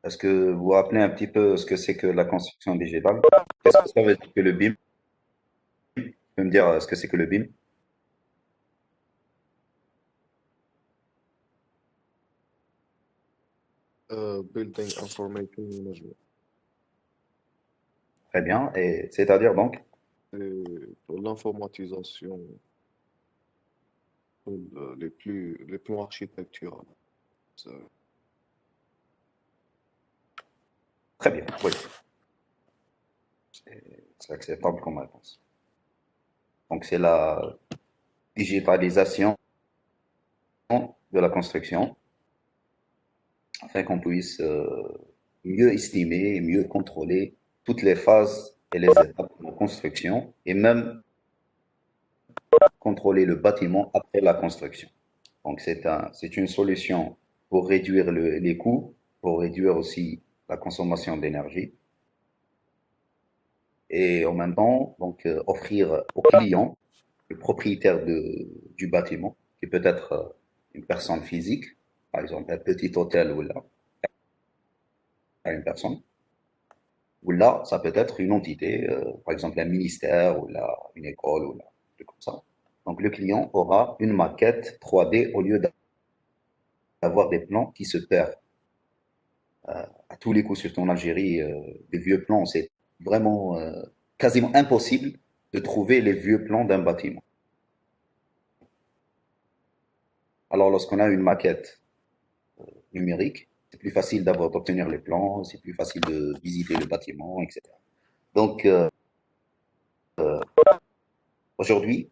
Est-ce que vous vous rappelez un petit peu ce que c'est que la construction digitale? Qu'est-ce que ça veut dire que le BIM? Tu peux me dire ce que c'est que le BIM? Building Information Management. Très bien. Et c'est-à-dire donc? C'est pour l'informatisation les plans architecturaux. Ça- Très bien. Oui, c'est acceptable comme réponse. Donc c'est la digitalisation de la construction afin qu'on puisse mieux estimer et mieux contrôler toutes les phases et les étapes de la construction et même contrôler le bâtiment après la construction. Donc c'est une solution pour réduire les coûts, pour réduire aussi la consommation d'énergie et en même temps donc offrir au client, le propriétaire du bâtiment, qui peut être une personne physique, par exemple un petit hôtel ou là, à une personne, ou là ça peut être une entité, par exemple un ministère ou là une école ou là, un truc comme ça. Donc le client aura une maquette 3D au lieu d'avoir des plans qui se perdent à tous les coups, surtout en Algérie, des vieux plans, c'est vraiment quasiment impossible de trouver les vieux plans d'un bâtiment. Alors lorsqu'on a une maquette numérique, c'est plus facile d'abord d'obtenir les plans, c'est plus facile de visiter le bâtiment, etc. Donc aujourd'hui,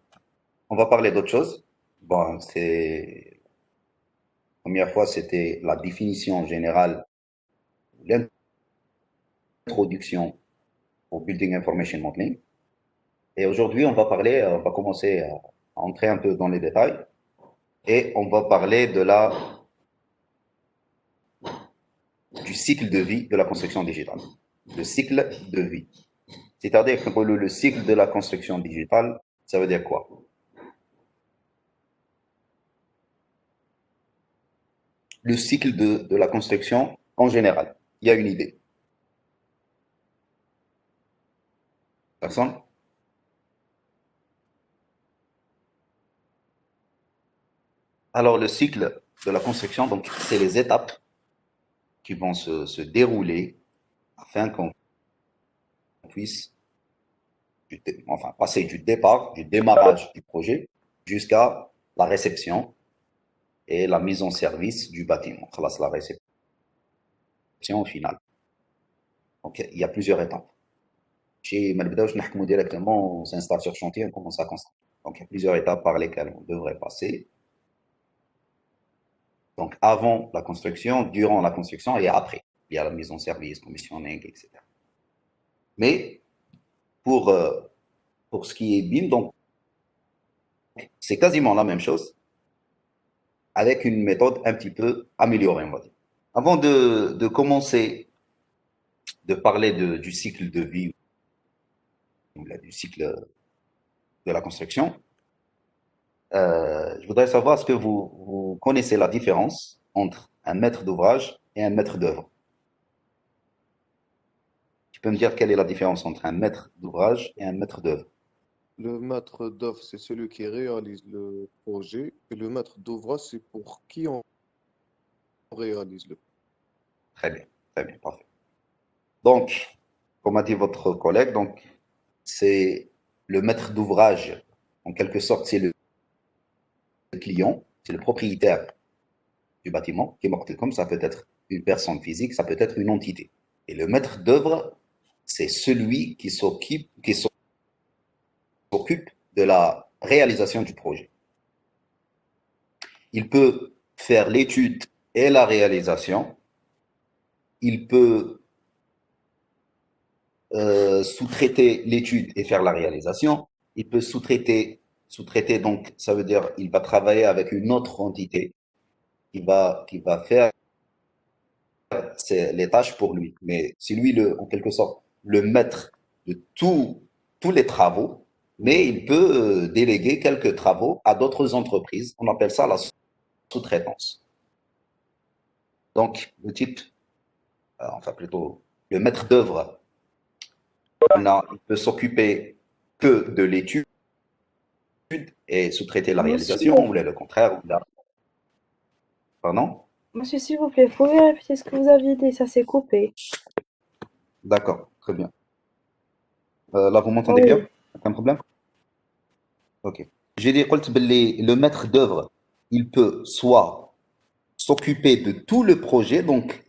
on va parler d'autre chose. Bon, c'est la première fois, c'était la définition générale, l'introduction au Building Information Modeling. Et aujourd'hui, on va commencer à entrer un peu dans les détails et on va parler du cycle de vie de la construction digitale. Le cycle de vie. C'est-à-dire que le cycle de la construction digitale, ça veut dire quoi? Le cycle de la construction en général. Il y a une idée. Personne? Alors, le cycle de la construction, donc, c'est les étapes qui vont se dérouler afin qu'on puisse enfin, passer du départ, du démarrage du projet jusqu'à la réception et la mise en service du bâtiment. خلاص, la réception finale. Donc, il y a plusieurs étapes. Chez Malbedouche, nous directement, on s'installe sur chantier, on commence à construire. Donc, il y a plusieurs étapes par lesquelles on devrait passer. Donc, avant la construction, durant la construction et après. Il y a la mise en service, commissioning, etc. Mais pour, euh, pour ce qui est BIM, donc, c'est quasiment la même chose avec une méthode un petit peu améliorée, on va dire. Avant de commencer de parler du cycle de vie, du cycle de la construction, je voudrais savoir, est-ce que vous connaissez la différence entre un maître d'ouvrage et un maître d'œuvre? Tu peux me dire quelle est la différence entre un maître d'ouvrage et un maître d'œuvre? Le maître d'œuvre, c'est celui qui réalise le projet, et le maître d'ouvrage, c'est pour qui on réalise le Très bien, parfait. Donc, comme a dit votre collègue, donc c'est le maître d'ouvrage, en quelque sorte, c'est le client, c'est le propriétaire du bâtiment qui est mortel comme ça peut être une personne physique, ça peut être une entité. Et le maître d'œuvre, c'est celui qui s'occupe de la réalisation du projet. Il peut faire l'étude et la réalisation. Il peut sous-traiter l'étude et faire la réalisation. Il peut sous-traiter, donc ça veut dire il va travailler avec une autre entité qui va faire les tâches pour lui. Mais c'est lui, en quelque sorte, le maître de tous les travaux, mais il peut déléguer quelques travaux à d'autres entreprises. On appelle ça la sous-traitance. Donc, le type enfin plutôt le maître d'œuvre, il peut s'occuper que de l'étude et sous-traiter la Monsieur, réalisation, ou là, le contraire, ou là, pardon? monsieur, s'il vous plaît, vous pouvez répéter ce que vous aviez dit, ça s'est coupé. D'accord, très bien. Là, vous m'entendez bien? Oui, Aucun problème? Ok. J'ai dit, قلت باللي le maître d'œuvre, il peut soit s'occuper de tout le projet, donc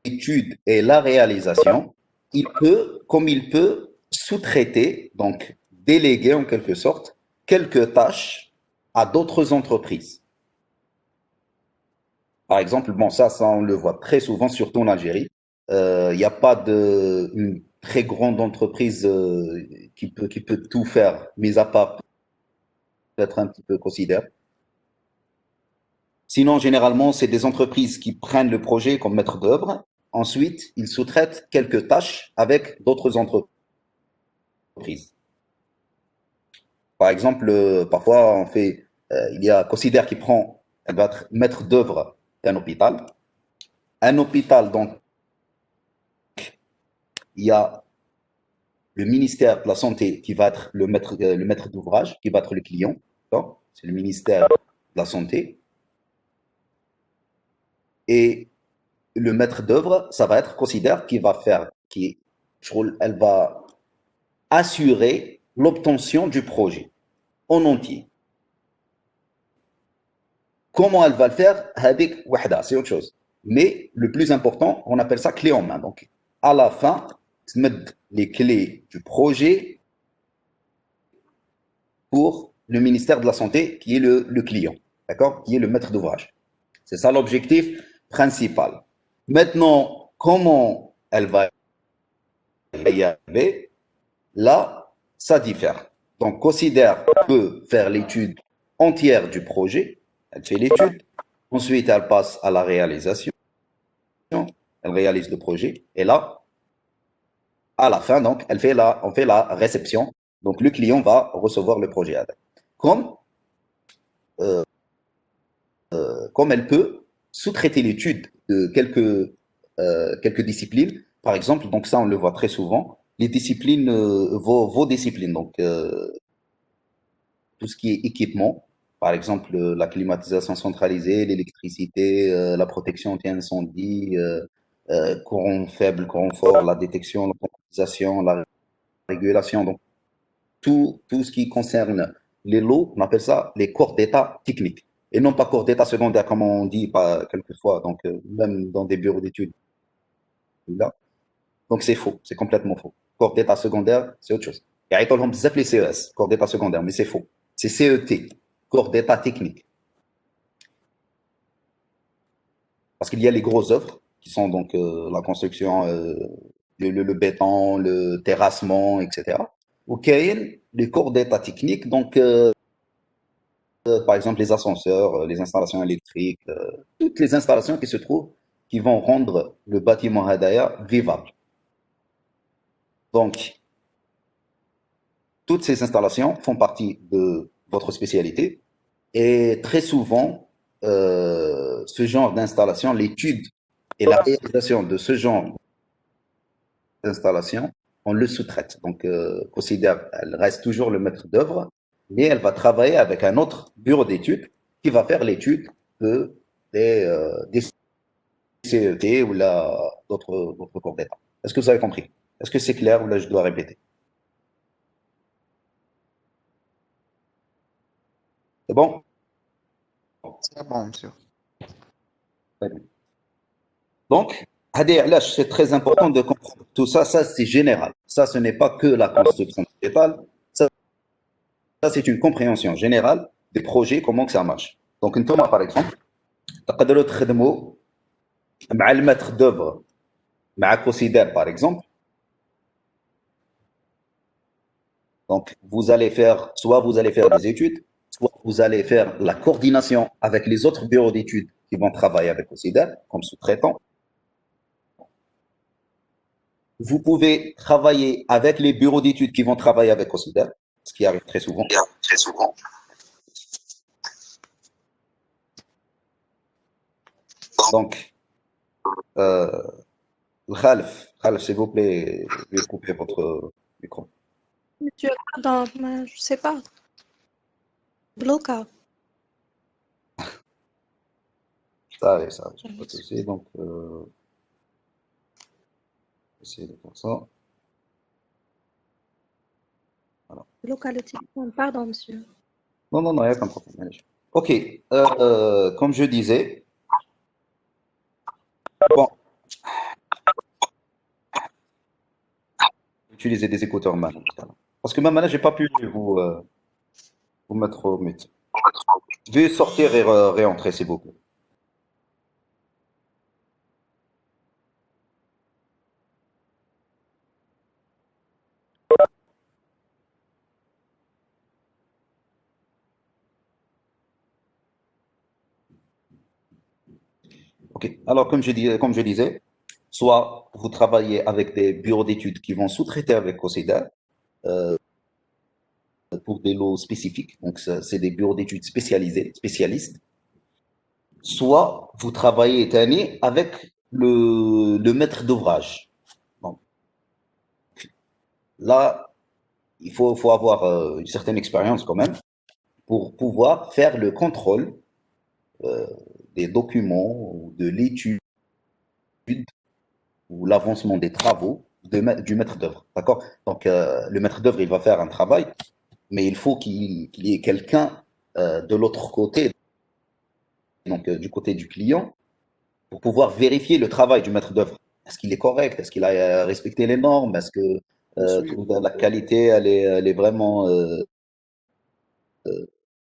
l'étude et la réalisation. Il peut, comme il peut, sous-traiter, donc déléguer en quelque sorte, quelques tâches à d'autres entreprises. Par exemple, bon, ça, on le voit très souvent, surtout en Algérie. Il n'y a pas une très grande entreprise qui peut tout faire, mis à part peut-être un petit peu considère. Sinon, généralement, c'est des entreprises qui prennent le projet comme maître d'œuvre. Ensuite, ils sous-traitent quelques tâches avec d'autres entreprises. Par exemple, parfois, il y a Considère qui prend, elle va être maître d'œuvre d'un hôpital. Un hôpital, donc, il y a le ministère de la Santé qui va être le maître d'ouvrage, qui va être le client. C'est le ministère de la Santé. Et le maître d'œuvre, ça va être Considère qui va faire, elle va assurer l'obtention du projet en entier. Comment elle va le faire? C'est autre chose. Mais le plus important, on appelle ça clé en main. Donc, à la fin, tu mets les clés du projet pour le ministère de la Santé, qui est le client, d'accord? Qui est le maître d'ouvrage. C'est ça l'objectif principal. Maintenant, comment elle va y arriver? Là, ça diffère. Donc, Considère peut faire l'étude entière du projet. Elle fait l'étude. Ensuite, elle passe à la réalisation. Elle réalise le projet. Et là, à la fin, donc, on fait la réception. Donc, le client va recevoir le projet avec. Comme, comme elle peut sous-traiter l'étude de quelques disciplines. Par exemple, donc ça, on le voit très souvent, les disciplines, vos disciplines. Donc, tout ce qui est équipement, par exemple la climatisation centralisée, l'électricité, la protection anti-incendie, courant faible, courant fort, la détection, l'automatisation, la régulation. Donc tout ce qui concerne les lots, on appelle ça les corps d'état techniques. Et non pas corps d'état secondaire, comme on dit pas quelquefois, donc même dans des bureaux d'études. Là. Donc c'est faux, c'est complètement faux. Corps d'état secondaire, c'est autre chose. Il y a les CES, corps d'état secondaire, mais c'est faux. C'est CET, corps d'état technique. Parce qu'il y a les grosses œuvres, qui sont donc la construction, le béton, le terrassement, etc. Ou les corps d'état technique, donc par exemple les ascenseurs, les installations électriques, toutes les installations qui se trouvent, qui vont rendre le bâtiment Hadaya vivable. Donc, toutes ces installations font partie de votre spécialité et très souvent, ce genre d'installation, l'étude et la réalisation de ce genre d'installation, on le sous-traite. Donc, Considère, elle reste toujours le maître d'œuvre, mais elle va travailler avec un autre bureau d'études qui va faire l'étude des CET ou d'autres corps d'État. Est-ce que vous avez compris? Est-ce que c'est clair ou là je dois répéter? C'est bon? C'est bon, monsieur. Très bien. Donc, c'est très important de comprendre tout ça. Ça, c'est général. Ça, ce n'est pas que la construction végétale. Ça, c'est une compréhension générale des projets, comment que ça marche. Donc, une tombe, par exemple, تقدروا تخدموا مع المتر d'œuvre, مع Considère, par exemple. Donc, soit vous allez faire des études, soit vous allez faire la coordination avec les autres bureaux d'études qui vont travailler avec Considère, comme sous-traitant. Vous pouvez travailler avec les bureaux d'études qui vont travailler avec Considère, ce qui arrive très souvent. Très souvent. Donc, Euh, Khalif, s'il vous plaît, veuillez couper votre micro. Monsieur, pardon, mais je sais pas. Bloqué. Ça arrive, pas de souci. Donc, essayez de faire ça. Voilà. Bloqué le téléphone. Pardon, monsieur. Non, non, non, il n'y a aucun problème. Allez. Ok, comme je disais, bon, utilisez des écouteurs maintenant. Parce que même maintenant, j'ai pas pu vous mettre au mute. Veuillez sortir et réentrer, s'il vous plaît. Ok, alors comme je disais, soit vous travaillez avec des bureaux d'études qui vont sous-traiter avec Consider pour des lots spécifiques, donc c'est des bureaux d'études spécialisés, spécialistes, soit vous travaillez Tani, avec le maître d'ouvrage. Donc là, faut avoir une certaine expérience quand même pour pouvoir faire le contrôle euh, des documents ou de l'étude ou l'avancement des travaux du maître d'œuvre. D'accord? Donc, le maître d'œuvre, il va faire un travail, mais il faut qu'il y ait quelqu'un de l'autre côté, donc du côté du client, pour pouvoir vérifier le travail du maître d'œuvre. Est-ce qu'il est correct? Est-ce qu'il a respecté les normes? Est-ce que Je suis, la qualité, elle est vraiment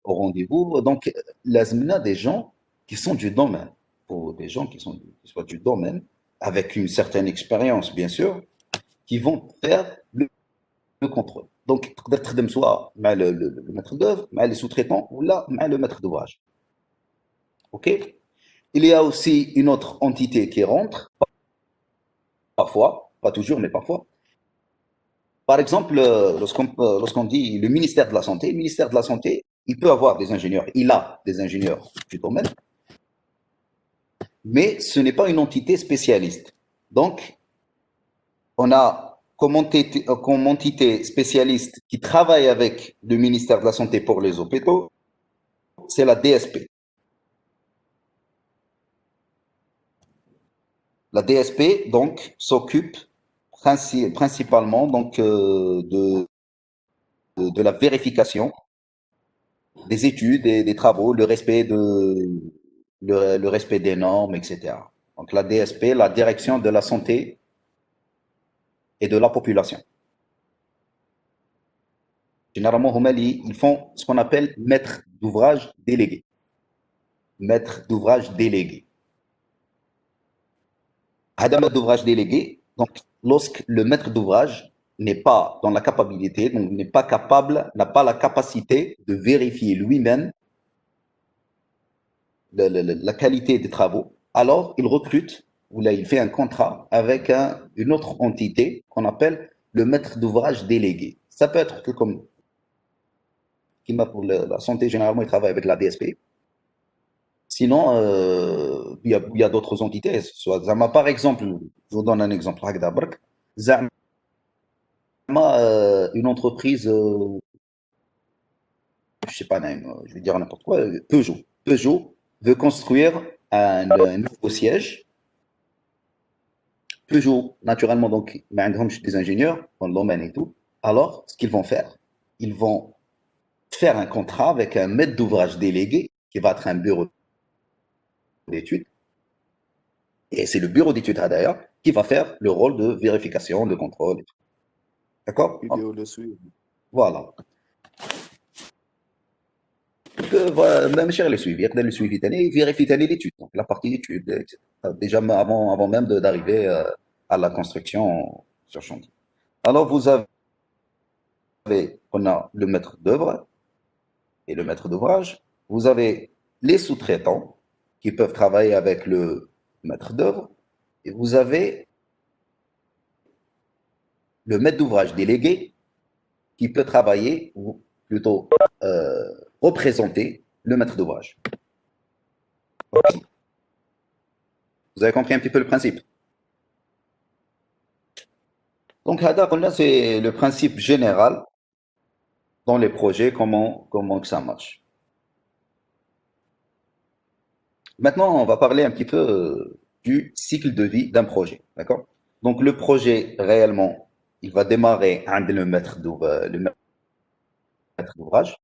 au rendez-vous? Donc, l'azmina des gens qui sont du domaine, pour des gens qui soient du domaine, avec une certaine expérience, bien sûr, qui vont faire le contrôle. Donc, تقدر تخدم soit مع le maître d'œuvre, مع les sous-traitants, ou là, مع le maître d'ouvrage. OK? Il y a aussi une autre entité qui rentre, parfois, pas toujours, mais parfois. Par exemple, lorsqu'on dit le ministère de la Santé, le ministère de la Santé, il peut avoir des ingénieurs, il a des ingénieurs du domaine, mais ce n'est pas une entité spécialiste. Donc, on a comme entité spécialiste qui travaille avec le ministère de la Santé pour les hôpitaux, c'est la DSP. La DSP, donc, s'occupe principalement donc, de la vérification des études et des travaux, le respect des normes, etc. Donc, la DSP, la direction de la santé et de la population. Généralement, au Mali, ils font ce qu'on appelle maître d'ouvrage délégué. Maître d'ouvrage délégué. Adam d'ouvrage délégué, donc lorsque le maître d'ouvrage n'est pas dans la capacité, donc n'est pas capable, n'a pas la capacité de vérifier lui-même la qualité des travaux, alors il recrute ou là il fait un contrat avec une autre entité qu'on appelle le maître d'ouvrage délégué. Ça peut être comme qui m'a pour la santé, généralement il travaille avec la DSP. Sinon, il y a d'autres entités. Soit Zama, par exemple, je vous donne un exemple. Zama, une entreprise, je sais pas, je vais dire n'importe quoi, Peugeot. Peugeot veut construire un nouveau siège. Peugeot, naturellement, donc, des ingénieurs dans le domaine et tout. Alors, ce qu'ils vont faire, ils vont faire un contrat avec un maître d'ouvrage délégué qui va être un bureau d'études. Et c'est le bureau d'études d'ailleurs qui va faire le rôle de vérification, de contrôle. D'accord? vidéo le suivre. Voilà. Voilà, même cher le suivi. Il y a le suivi il vérifie l'étude, donc la partie étude, etc. Déjà avant même d'arriver à la construction sur chantier. Alors on a le maître d'œuvre et le maître d'ouvrage. Vous avez les sous-traitants qui peuvent travailler avec le maître d'œuvre. Et vous avez le maître d'ouvrage délégué qui peut travailler, ou plutôt représenter le maître d'ouvrage. Okay. Vous avez compris un petit peu le principe. Donc, là, c'est le principe général dans les projets, comment que ça marche. Maintenant, on va parler un petit peu du cycle de vie d'un projet, d'accord? Donc, le projet, réellement, il va démarrer avec le maître d'ouvrage,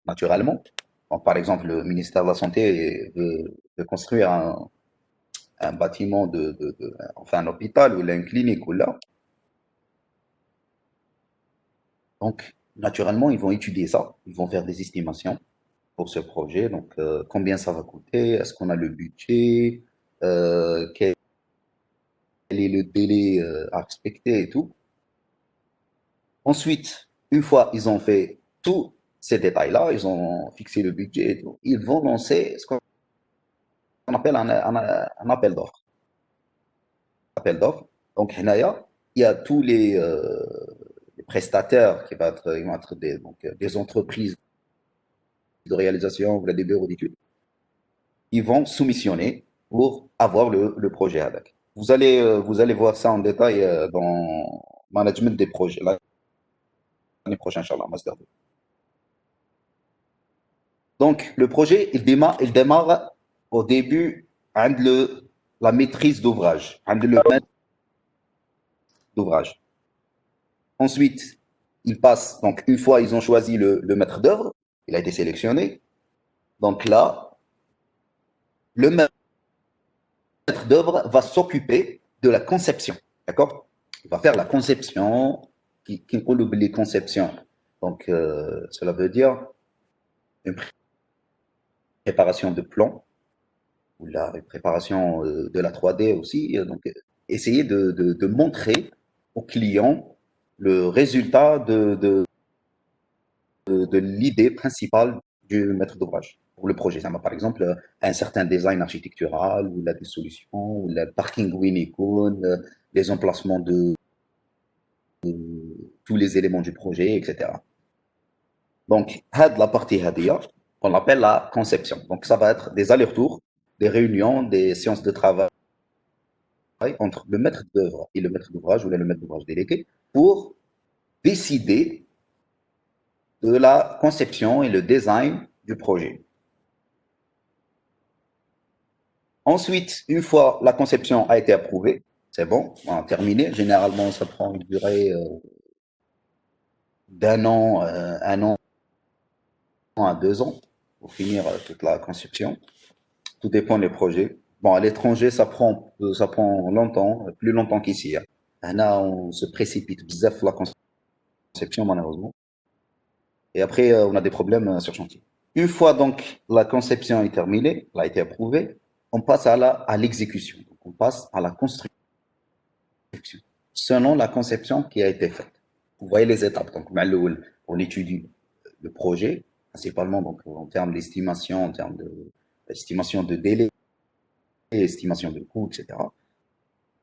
naturellement. Donc, par exemple, le ministère de la Santé veut construire un bâtiment enfin un hôpital ou une clinique ou là. Donc, naturellement, ils vont étudier ça, ils vont faire des estimations pour ce projet. Donc, combien ça va coûter? Est-ce qu'on a le budget? Quel est le délai à respecter et tout. Ensuite, une fois ils ont fait tous ces détails-là, ils ont fixé le budget et tout, ils vont lancer ce qu'on appelle un appel d'offres. Appel d'offres. Donc, Hinaya, il y a tous les prestataires ils vont être des entreprises de réalisation ou des bureaux d'études. Ils vont soumissionner pour avoir le projet avec. Vous allez voir ça en détail dans Management des projets l'année prochaine, Inch'Allah, Master 2. Donc, le projet, il démarre au début avec la maîtrise d'ouvrage, avec le maître d'ouvrage. Ensuite, il passe, donc une fois ils ont choisi le maître d'œuvre, il a été sélectionné. Donc là, le maître d'œuvre va s'occuper de la conception. D'accord? Il va faire la conception, qui englobe les conceptions. Donc, cela veut dire une préparation de plan, ou la préparation de la 3D aussi. Donc, essayer de montrer au client le résultat de l'idée principale du maître d'ouvrage pour le projet. Ça va par exemple un certain design architectural, ou la des solutions, ou le parking Winnicon, les emplacements de tous les éléments du projet, etc. Donc, la partie hadia, on l'appelle la conception. Donc, ça va être des allers-retours, des réunions, des séances de travail entre le maître d'œuvre et le maître d'ouvrage ou le maître d'ouvrage délégué pour décider de la conception et le design du projet. Ensuite, une fois la conception a été approuvée, c'est bon, on a terminé. Généralement, ça prend une durée un an à 2 ans pour finir toute la conception. Tout dépend des projets. Bon, à l'étranger, ça prend longtemps, plus longtemps qu'ici. Là, on se précipite bzaf la conception, malheureusement. Et après, on a des problèmes sur chantier. Une fois donc la conception est terminée, elle a été approuvée, on passe à l'exécution. On passe à la construction, selon la conception qui a été faite. Vous voyez les étapes. Donc, on étudie le projet, principalement donc, en termes d'estimation, en termes d'estimation de délai, estimation de coût, etc.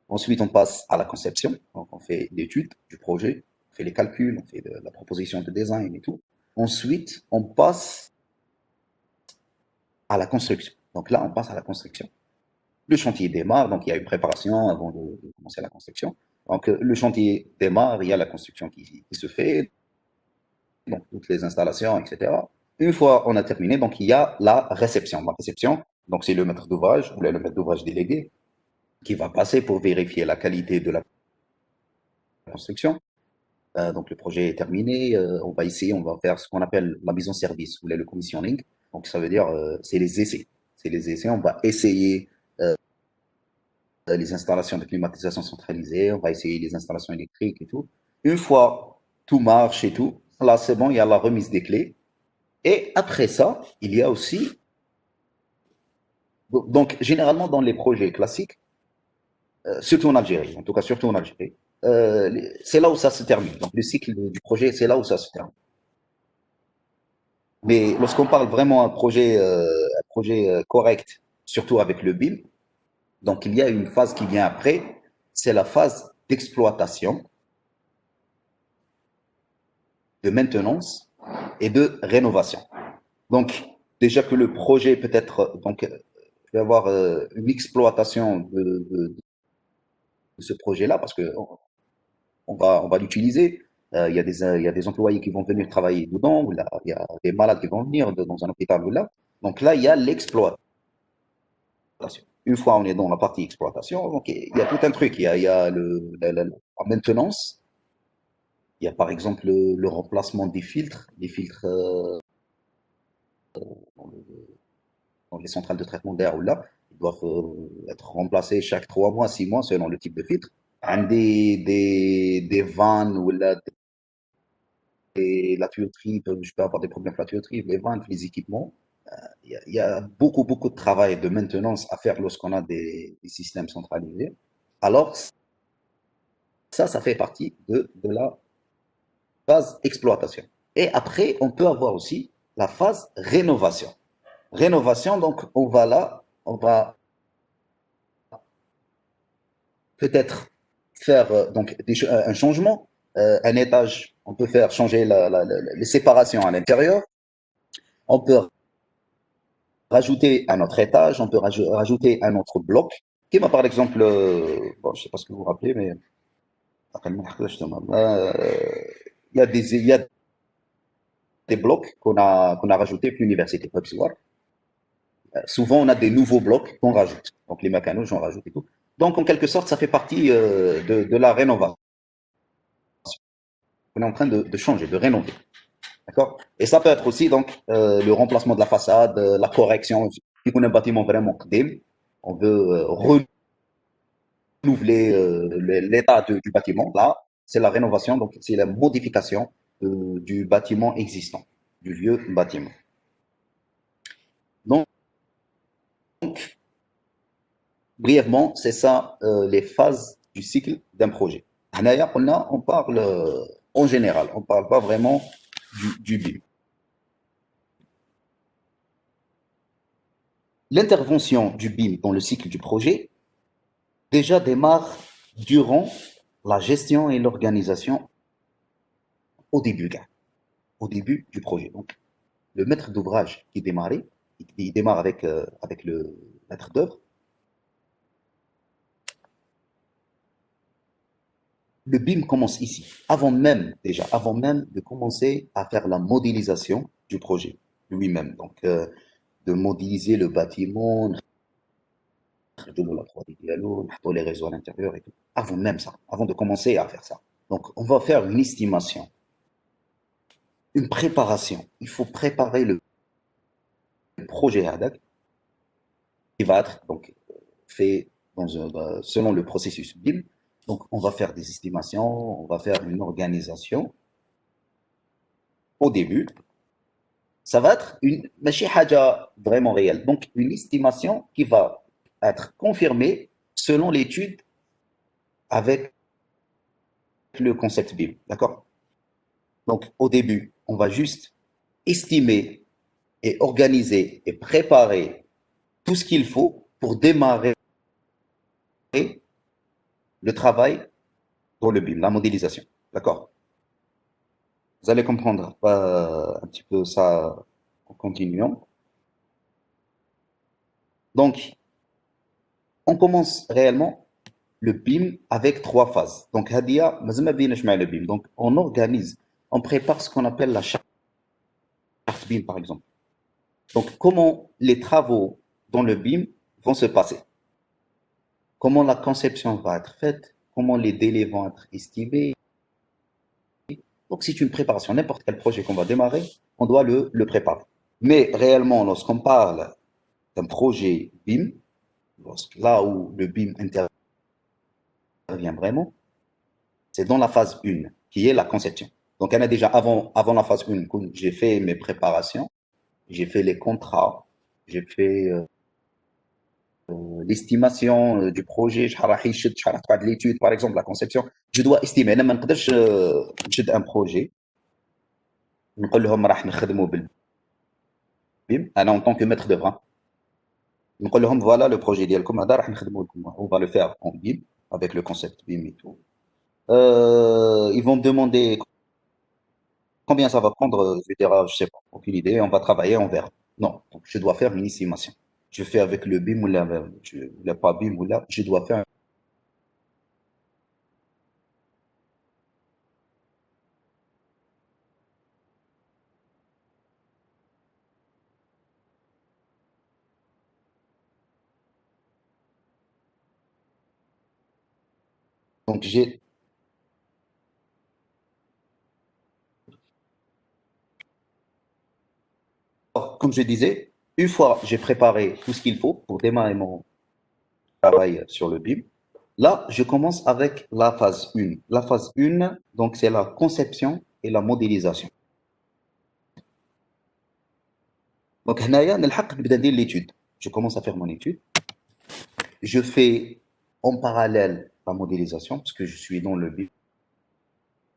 Ensuite, on passe à la conception. Donc, on fait l'étude du projet, on fait les calculs, on fait la proposition de design et tout. Ensuite, on passe à la construction. Donc là, on passe à la construction. Le chantier démarre, donc il y a une préparation avant de commencer la construction. Donc le chantier démarre, il y a la construction qui se fait, donc toutes les installations, etc. Une fois on a terminé, donc il y a la réception. La réception, donc c'est le maître d'ouvrage ou le maître d'ouvrage délégué qui va passer pour vérifier la qualité de la construction. Donc le projet est terminé, on va faire ce qu'on appelle la mise en service ou le commissioning. Donc ça veut dire c'est les essais. C'est les essais, on va essayer les installations de climatisation centralisée, on va essayer les installations électriques et tout. Une fois tout marche et tout, là c'est bon, il y a la remise des clés. Et après ça, il y a aussi, donc généralement dans les projets classiques, surtout en Algérie, en tout cas surtout en Algérie, c'est là où ça se termine. Donc le cycle du projet, c'est là où ça se termine. Mais lorsqu'on parle vraiment d'un projet correct, surtout avec le BIM, donc il y a une phase qui vient après, c'est la phase d'exploitation, de maintenance et de rénovation. Donc déjà que le projet peut être donc je vais avoir une exploitation de ce projet-là parce que on va l'utiliser. Il y a des employés qui vont venir travailler dedans, ou là, il y a des malades qui vont venir dans un hôpital ou là. Donc là, il y a l'exploitation. Une fois on est dans la partie exploitation, donc il y a tout un truc. Il y a la maintenance. Il y a par exemple le remplacement des filtres. Les filtres dans, dans les centrales de traitement d'air ou là, ils doivent être remplacés chaque 3 mois, 6 mois, selon le type de filtre. Des vannes ou là, la tuyauterie, je peux avoir des problèmes avec la tuyauterie, les vannes, les équipements. Il y a beaucoup, beaucoup de travail de maintenance à faire lorsqu'on a des systèmes centralisés. Alors, ça fait partie de la phase exploitation. Et après, on peut avoir aussi la phase rénovation. Rénovation, donc, on va peut-être faire donc un changement, un étage. On peut faire changer les séparations à l'intérieur. On peut rajouter un autre étage, on peut rajouter un autre bloc. Qui m'a par exemple, bon, je sais pas ce que vous vous rappelez, mais il y a des blocs qu'on a rajoutés pour l'université. Souvent, on a des nouveaux blocs qu'on rajoute. Donc, les mécanos, j'en rajoute et tout. Donc, en quelque sorte, ça fait partie de la rénovation. On est en train de changer, de rénover. D'accord. Et ça peut être aussi donc le remplacement de la façade, la correction. Si on a un bâtiment vraiment qdim, on veut renouveler l'état du bâtiment. Là, c'est la rénovation, donc c'est la modification du bâtiment existant, du vieux bâtiment. Donc, brièvement, c'est ça les phases du cycle d'un projet. On parle en général, on ne parle pas vraiment du BIM. L'intervention du BIM dans le cycle du projet déjà démarre durant la gestion et l'organisation au début, au début du projet. Donc, le maître d'ouvrage qui démarrait, il démarre avec le maître d'œuvre. Le BIM commence ici, avant même de commencer à faire la modélisation du projet lui-même. Donc, de modéliser le bâtiment, de la 3D dialogue, les réseaux à l'intérieur et tout. Avant même ça, avant de commencer à faire ça. Donc, on va faire une estimation, une préparation. Il faut préparer le projet HADAC qui va être donc, fait selon le processus BIM. Donc, on va faire des estimations, on va faire une organisation. Au début, ça va être une machine haja vraiment réelle. Donc, une estimation qui va être confirmée selon l'étude avec le concept BIM. D'accord? Donc, au début, on va juste estimer et organiser et préparer tout ce qu'il faut pour démarrer le travail dans le BIM, la modélisation. D'accord? Vous allez comprendre un petit peu ça en continuant. Donc, on commence réellement le BIM avec 3 phases. Donc, Hadia, le BIM. Donc, on organise, on prépare ce qu'on appelle la charte BIM, par exemple. Donc, comment les travaux dans le BIM vont se passer? Comment la conception va être faite? Comment les délais vont être estimés? Donc, c'est une préparation. N'importe quel projet qu'on va démarrer, on doit le préparer. Mais réellement, lorsqu'on parle d'un projet BIM, là où le BIM intervient vraiment, c'est dans la phase 1, qui est la conception. Donc, on a déjà, avant la phase 1, j'ai fait mes préparations, j'ai fait les contrats, j'ai fait l'estimation du projet, de l'étude, par exemple, la conception. Je dois estimer. أنا ما نقدرش نشد un projet نقول لهم راح نخدموا بالبيم انا en tant que maître d'œuvre نقول لهم voilà le projet ديالكم هذا راح نخدموا لكم on va le faire en BIM avec le concept BIM et tout. Ils vont me demander combien ça va prendre, je vais dire je sais pas, aucune idée, on va travailler, on verra. Non, donc je dois faire une estimation. je fais avec le BIM ou la pas BIM ou là, je dois faire. Donc, comme je disais, une fois j'ai préparé tout ce qu'il faut pour démarrer mon travail sur le BIM, là, je commence avec la phase 1. La phase 1, donc, c'est la conception et la modélisation. Donc, هنايا نلحق نبدا ندير l'étude. Je commence à faire mon étude. Je fais en parallèle la modélisation parce que je suis dans le BIM.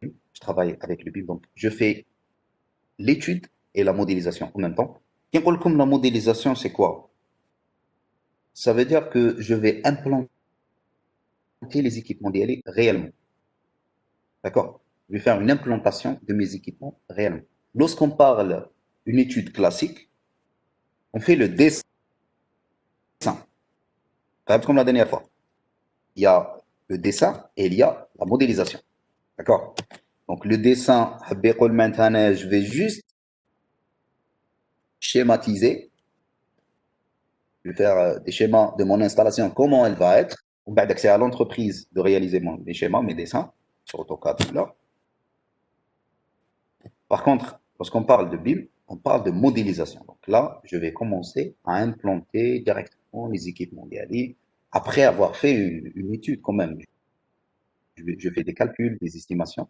Je travaille avec le BIM, donc je fais l'étude et la modélisation en même temps. Comme la modélisation, c'est quoi? Ça veut dire que je vais implanter les équipements d'IA réellement. D'accord? Je vais faire une implantation de mes équipements réellement. Lorsqu'on parle d'une étude classique, on fait le dessin. Comme la dernière fois. Il y a le dessin et il y a la modélisation. D'accord? Donc le dessin, je vais juste schématiser. Je vais faire des schémas de mon installation, comment elle va être. C'est à l'entreprise de réaliser mes schémas, mes dessins sur AutoCAD. Là. Par contre, lorsqu'on parle de BIM, on parle de modélisation. Donc là, je vais commencer à implanter directement les équipements d'IALI après avoir fait une étude quand même. Je fais des calculs, des estimations.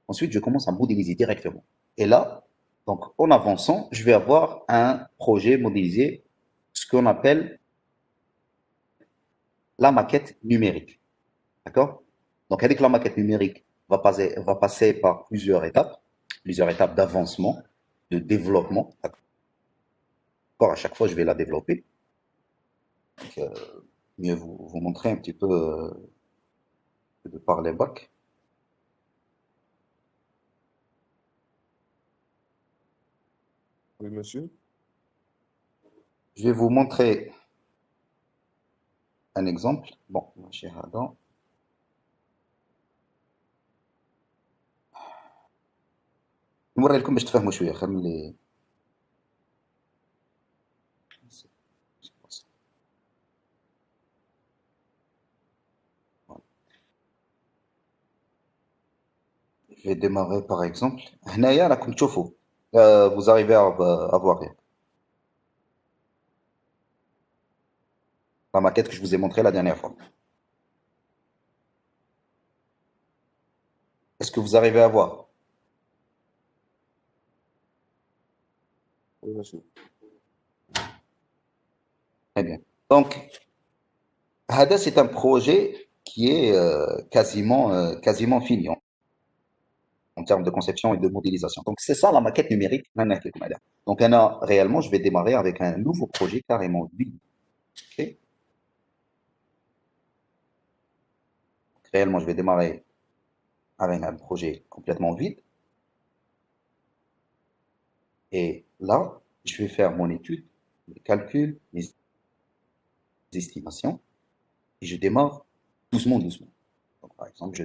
Ensuite, je commence à modéliser directement. Et là, donc en avançant, je vais avoir un projet modélisé, ce qu'on appelle la maquette numérique. D'accord? Donc avec la maquette numérique, va passer par plusieurs étapes d'avancement, de développement. D'accord? À chaque fois, je vais la développer. Donc, mieux vous montrer un petit peu de par les bacs. Oui, monsieur. Je vais vous montrer un exemple. Bon, chez Adam. نوري لكم باش تفهموا شويه خير من اللي je vais démarrer par exemple. هنايا راكم تشوفوا vous arrivez à voir la maquette que je vous ai montrée la dernière fois. Est-ce que vous arrivez à voir? Oui, monsieur. Très bien. Donc, Hada, c'est un projet qui est quasiment fini en termes de conception et de modélisation. Donc, c'est ça la maquette numérique. Donc, réellement, je vais démarrer avec un nouveau projet carrément vide. Ok. Réellement, je vais démarrer avec un projet complètement vide. Et là, je vais faire mon étude, les calculs, les estimations, et je démarre doucement, doucement. Donc, par exemple,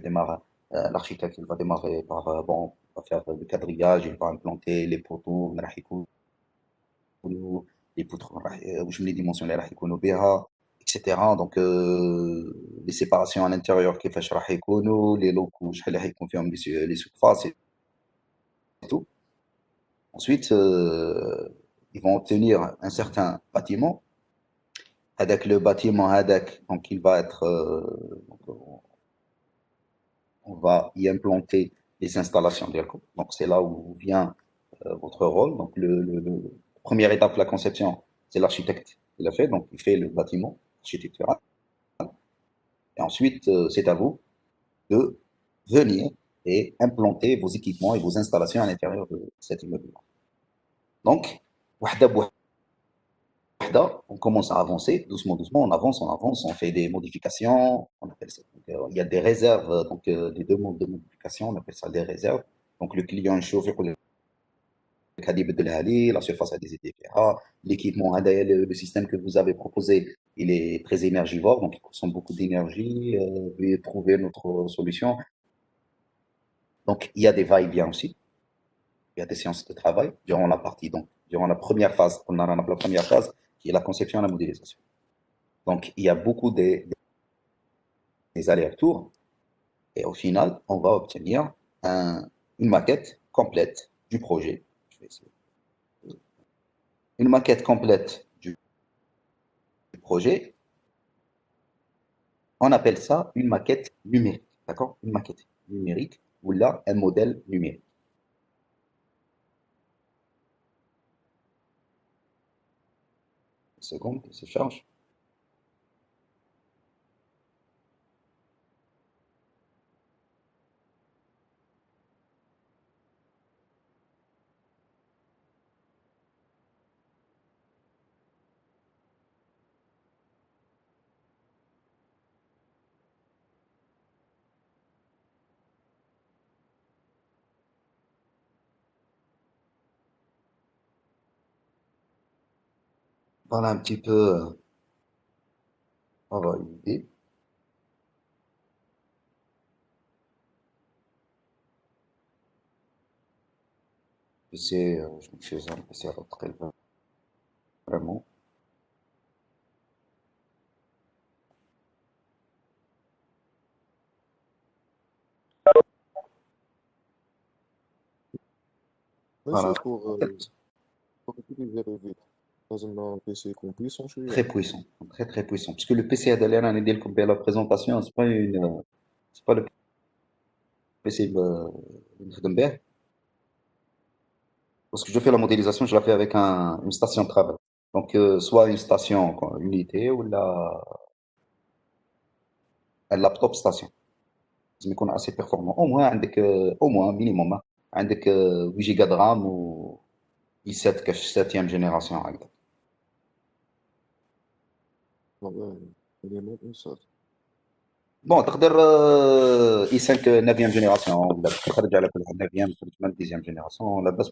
l'architecte, il va démarrer par, bon, il va faire le quadrillage, il va implanter les poteaux, les poutres, je me les dimensions, etc. Donc, les séparations à l'intérieur, les locaux, les surfaces et tout. Ensuite, ils vont obtenir un certain bâtiment. Avec le bâtiment, donc il va être, on va y implanter les installations d'Elco. Donc c'est là où vient votre rôle. Donc première étape de la conception, c'est l'architecte qui l'a fait. Donc il fait le bâtiment architectural. Et ensuite, c'est à vous de venir et implanter vos équipements et vos installations à l'intérieur de cet immeuble. Donc, on commence à avancer doucement, doucement, on avance, on fait des modifications, on appelle ça. Donc, il y a des réserves, donc des demandes de modification, on appelle ça des réserves. Donc le client chauffe هذه يبدلها لي لا سيرفاس هذه يزيد فيها l'équipement هذايا le système que vous avez proposé il est très énergivore donc il consomme beaucoup d'énergie veuillez trouver notre solution donc il y a des va-et-vient aussi il y a des séances de travail durant la partie donc durant la première phase on a la première phase qui est la conception et la modélisation donc il y a beaucoup des allers-retours et au final on va obtenir une maquette complète du projet. Je vais essayer. Une maquette complète du projet, on appelle ça une maquette numérique. D'accord? Une maquette numérique ou là un modèle numérique. Une seconde, il se charge. Voilà un petit peu, avoir une idée. Je me fais un PC à très vraiment. ماشي Voilà, pour utiliser Revit لازم PC يكون puissant شوية. très puissant, très très puissant. Parce que le PC à d'aller on dit comme la présentation, c'est pas le PC de lorsque je fais la modélisation, je la fais avec une station de travail. Donc, soit une station unité ou un laptop station. لازم يكون assez performant. Au moins, عندك, au moins, minimum. عندك 8 gigas de RAM ou i7 كاش 7e génération. هكذا. Bon, تقدر i5 9e génération ولا تخرج على كل حال 9e تخرج من 10e génération لا بس.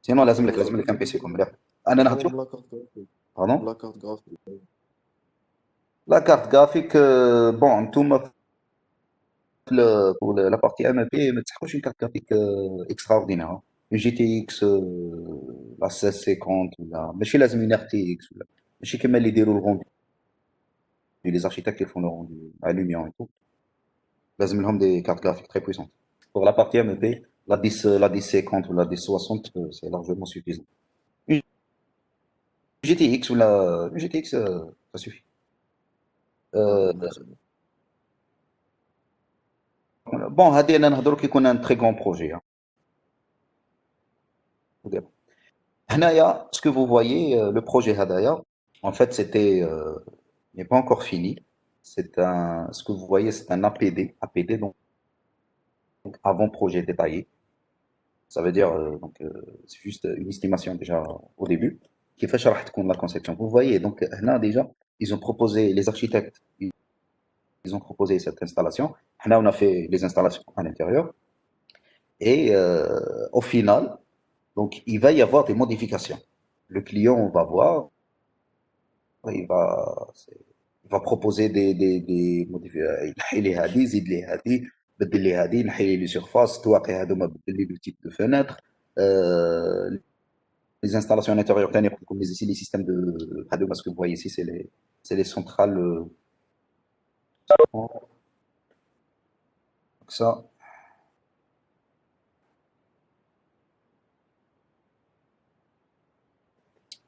Sinon لازم لك un PC يكون مليح. أنا نهضروا. لا كارت جرافيك. Pardon? لا كارت جرافيك. La carte graphique, bon, نتوما pour la partie MP, ما تسحقوش une carte graphique extraordinaire. Hein. Une GTX, la 1650 ولا ماشي لازم une RTX ولا ماشي كما اللي يديروا الغوندو les architectes qui font le rendu à Lumion et tout. لازم لهم des cartes graphiques très puissantes. Pour la partie MP, la 1050 ou la 1060, c'est largement suffisant. Une GTX ou une GTX, ça suffit. Bon, هذه أنا نهضروا كي يكون un très grand projet. Hein. هنايا, ce que vous voyez, le projet Hadaya, en fait, n'est pas encore fini. Ce que vous voyez, c'est un APD, donc avant-projet détaillé. Ça veut dire, c'est juste une estimation déjà au début, qui fait la conception. Vous voyez, donc, là, déjà, ils ont proposé, les architectes, ils ont proposé cette installation. Là, on a fait les installations à l'intérieur. Et au final, donc, il va y avoir des modifications. Le client, on va voir, il va proposer des modifications. ينحي لي هذه يزيد لي هذه بدل لي هذه ينحي لي سيرفاس تواقي هذوما بدل لي لو تيب دو فenêtre les installations à l'intérieur comme ici les systèmes de هذوما ce que vous voyez ici c'est les centrales donc ça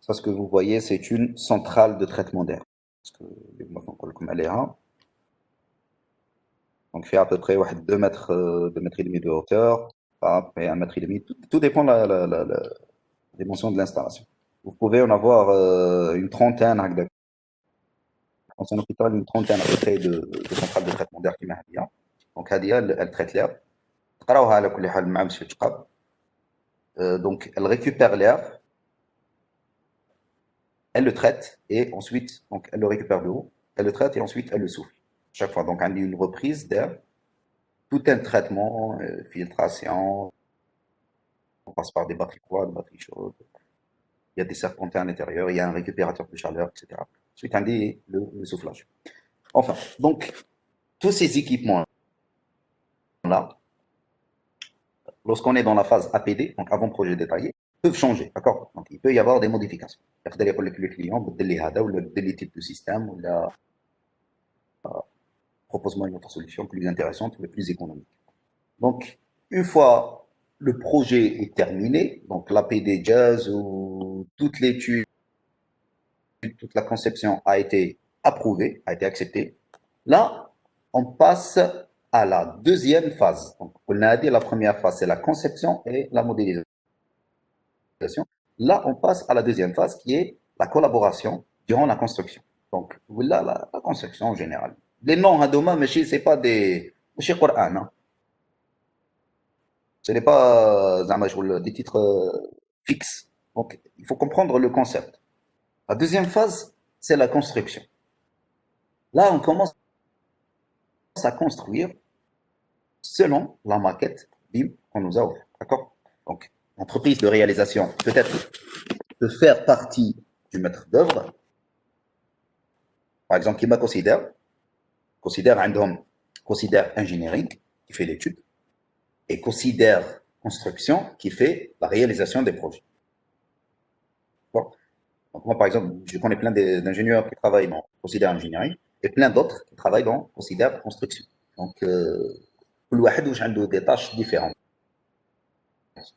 ce que vous voyez c'est une centrale de traitement d'air parce que comme elle est donc fait à peu près 2 mètres, 2 mètres et demi de hauteur, après 1 mètre et demi. Tout dépend de la dimension de l'installation. Vous pouvez en avoir une trentaine, dans un hôpital, une trentaine à peu près de centrales de traitement d'air qui m'ont. Donc, Hadia, elle traite l'air. Donc, elle récupère l'air, elle le traite et ensuite, donc, elle le récupère de haut, elle le traite et ensuite, elle le souffle. Chaque fois. Donc, on a une reprise d'air. Tout un traitement, filtration, on passe par des batteries froides, des batteries chaudes. Il y a des serpentins à l'intérieur, il y a un récupérateur de chaleur, etc. Ensuite, on dit le soufflage. Enfin, donc, tous ces équipements-là, lorsqu'on est dans la phase APD, donc avant projet détaillé, peuvent changer, d'accord? Donc, il peut y avoir des modifications. C'est-à-dire que le client peut le type de système, ou propose-moi une autre solution plus intéressante, mais plus économique. Donc, une fois le projet est terminé, donc l'APD Jazz ou toute l'étude, toute la conception a été approuvée, a été acceptée, là, on passe à la deuxième phase. Donc, on a dit la première phase, c'est la conception et la modélisation. Là, on passe à la deuxième phase qui est la collaboration durant la construction. Donc, voilà la construction en général. Les noms, Hadoma, mais c'est pas des. C'est Coran, hein. Ce n'est pas des titres fixes. Donc, il faut comprendre le concept. La deuxième phase, c'est la construction. Là, on commence à construire selon la maquette BIM qu'on nous a offerte. D'accord? Donc, l'entreprise de réalisation peut-être peut faire partie du maître d'œuvre. Par exemple, qui m'a considère engineering, qui fait l'étude, et considère construction, qui fait la réalisation des projets. Bon. Donc moi, par exemple, je connais plein d'ingénieurs qui travaillent dans considère engineering, et plein d'autres qui travaillent dans considère construction. Donc, كل واحد واش عنده des tâches différentes.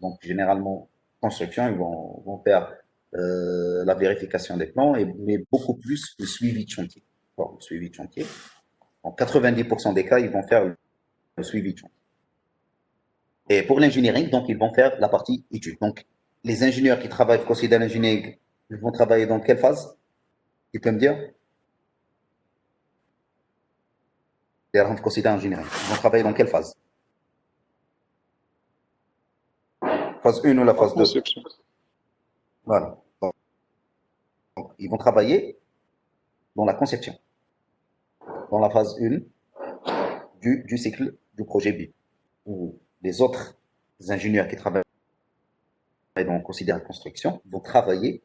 Donc, généralement, construction, ils vont faire la vérification des plans, mais beaucoup plus le suivi de chantier. Bon, le suivi de chantier. En 90% des cas, ils vont faire le suivi de chantier. Et pour l'engineering, donc, ils vont faire la partie étude. Donc, les ingénieurs qui travaillent considère engineering, ils vont travailler dans quelle phase? Tu peux me dire? Les gens considère engineering, ils vont travailler dans quelle phase? Phase 1 ou la phase 2? Conception. Voilà. Donc, ils vont travailler dans la conception, dans la phase 1 du cycle du projet BIM, où les autres ingénieurs qui travaillent dans considère construction vont travailler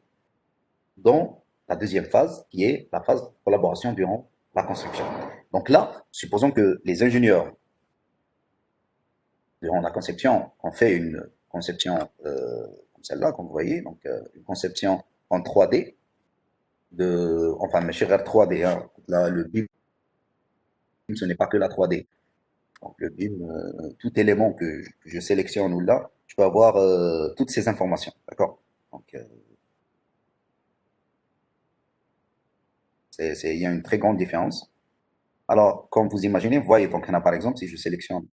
dans la deuxième phase, qui est la phase de collaboration durant la construction. Donc là, supposons que les ingénieurs, durant la conception, ont fait une conception comme celle-là, comme vous voyez, donc une conception en 3D, enfin, mais chez 3D, hein, là, le BIM, ce n'est pas que la 3D. Donc le BIM, tout élément que je sélectionne ou là, je peux avoir toutes ces informations, d'accord? Donc, il y a une très grande différence. Alors, comme vous imaginez, vous voyez, donc, par exemple, si je sélectionne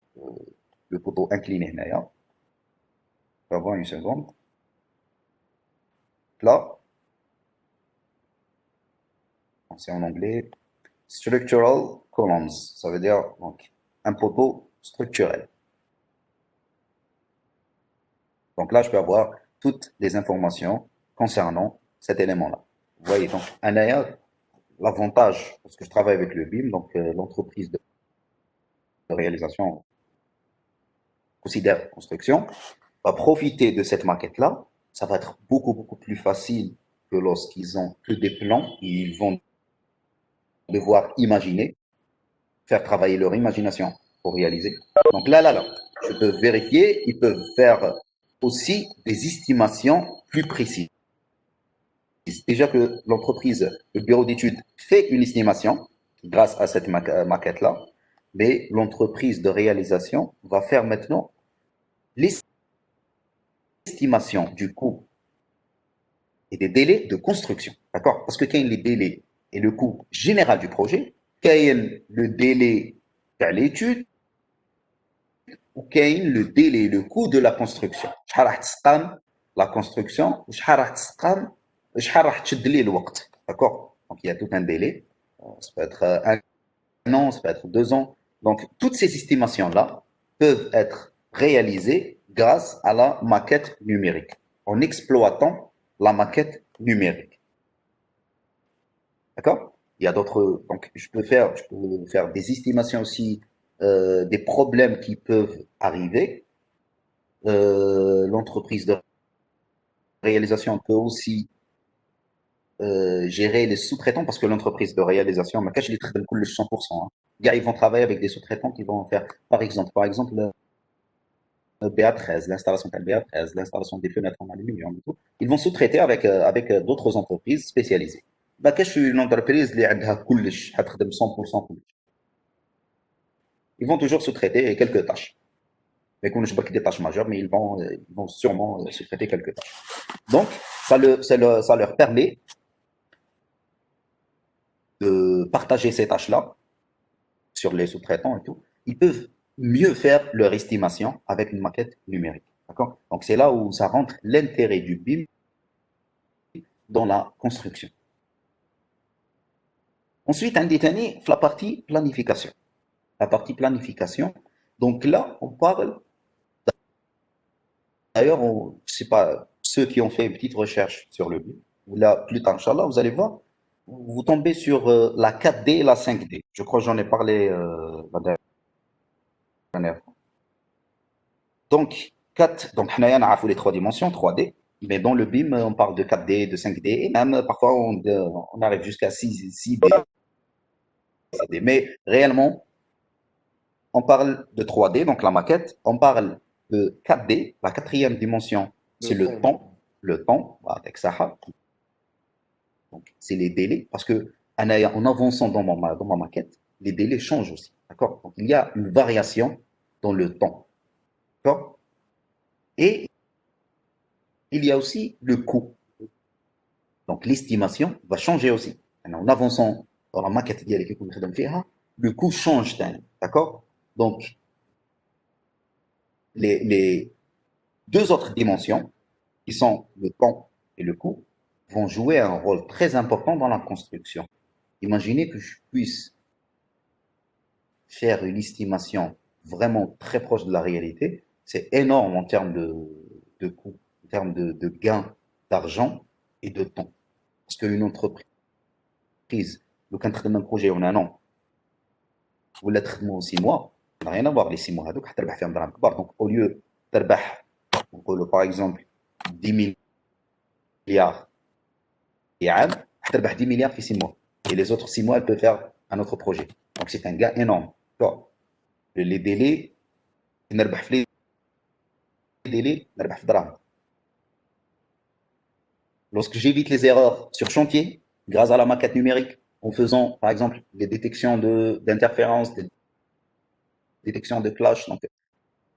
le poteau incliné, on va voir une seconde. Là, c'est en anglais, structural columns, ça veut dire donc, un poteau structurel. Donc là, je peux avoir toutes les informations concernant cet élément-là. Vous voyez, donc, l'avantage, parce que je travaille avec le BIM, donc l'entreprise de réalisation considère construction, va profiter de cette maquette-là. Ça va être beaucoup plus facile que lorsqu'ils ont que des plans, ils vont devoir imaginer, faire travailler leur imagination pour réaliser. Donc là, je peux vérifier, ils peuvent faire aussi des estimations plus précises. Déjà que l'entreprise, le bureau d'études fait une estimation grâce à cette maquette-là, mais l'entreprise de réalisation va faire maintenant l'estimation du coût et des délais de construction. D'accord? Parce que quand il y a les délais et le coût général du projet, quand il y a le délai de l'étude, ou quand il y a le délai et le coût de la construction. La construction, d'accord? Donc il y a tout un délai. Ça peut être un an, ça peut être 2 ans. Donc toutes ces estimations-là peuvent être réalisées grâce à la maquette numérique, en exploitant la maquette numérique. D'accord? Il y a d'autres. Donc, je peux faire des estimations aussi des problèmes qui peuvent arriver. l'entreprise de réalisation peut aussi gérer les sous-traitants parce que l'entreprise de réalisation, ما كاش اللي تخدم كلش 100%. Gars, ils vont travailler avec des sous-traitants qui vont faire, par exemple, le BA13, l'installation de BA13, l'installation des fenêtres en aluminium et tout. Ils vont sous-traiter avec d'autres entreprises spécialisées. ما كاش une entreprise اللي عندها كلش حتخدم 100% كلش. Ils vont toujours sous-traiter quelques tâches. Mais qu'on ne pas des tâches majeures, mais ils vont sûrement sous-traiter quelques tâches. Donc, ça leur permet de partager ces tâches-là sur les sous-traitants et tout. Ils peuvent mieux faire leur estimation avec une maquette numérique. D'accord? Donc, c'est là où ça rentre l'intérêt du BIM dans la construction. Ensuite, un détail, la partie planification. La partie planification. Donc là, on parle. D'ailleurs, je sais pas, ceux qui ont fait une petite recherche sur le BIM, ou là, plus tard, Inch'Allah, vous allez voir, vous tombez sur la 4D et la 5D. Je crois que j'en ai parlé la dernière fois. Donc, 4, donc, on a les 3 dimensions, 3D, mais dans le BIM, on parle de 4D, de 5D, et même parfois on arrive jusqu'à 6D. Mais réellement, on parle de 3D, donc la maquette, on parle de 4D, la quatrième dimension, c'est le temps, avec Saha. Donc, c'est les délais, parce que en avançant dans ma maquette, les délais changent aussi, d'accord? Donc, il y a une variation dans le temps, d'accord? Et il y a aussi le coût. Donc, l'estimation va changer aussi. En avançant dans la maquette, le coût change, d'accord? Donc, les deux autres dimensions, qui sont le temps et le coût, vont jouer un rôle très important dans la construction. Imaginez que je puisse faire une estimation vraiment très proche de la réalité. C'est énorme en termes de coûts, en termes de gains d'argent et de temps. Parce qu'une entreprise, le quand tu un projet en un an, ou l'être en 6 mois, ça n'a rien à voir les 6 mois. Donc, au lieu de par exemple 10 milliards et عام, تربح 10 milliards في 6 mois. Et les autres 6 mois, elle peut faire un autre projet. Donc c'est un gain énorme. Les délais, نربح في les délais, نربح في الدراهم. Lorsque j'évite les erreurs sur chantier, grâce à la maquette numérique, en faisant par exemple les détections d'interférences, des détections de clash donc,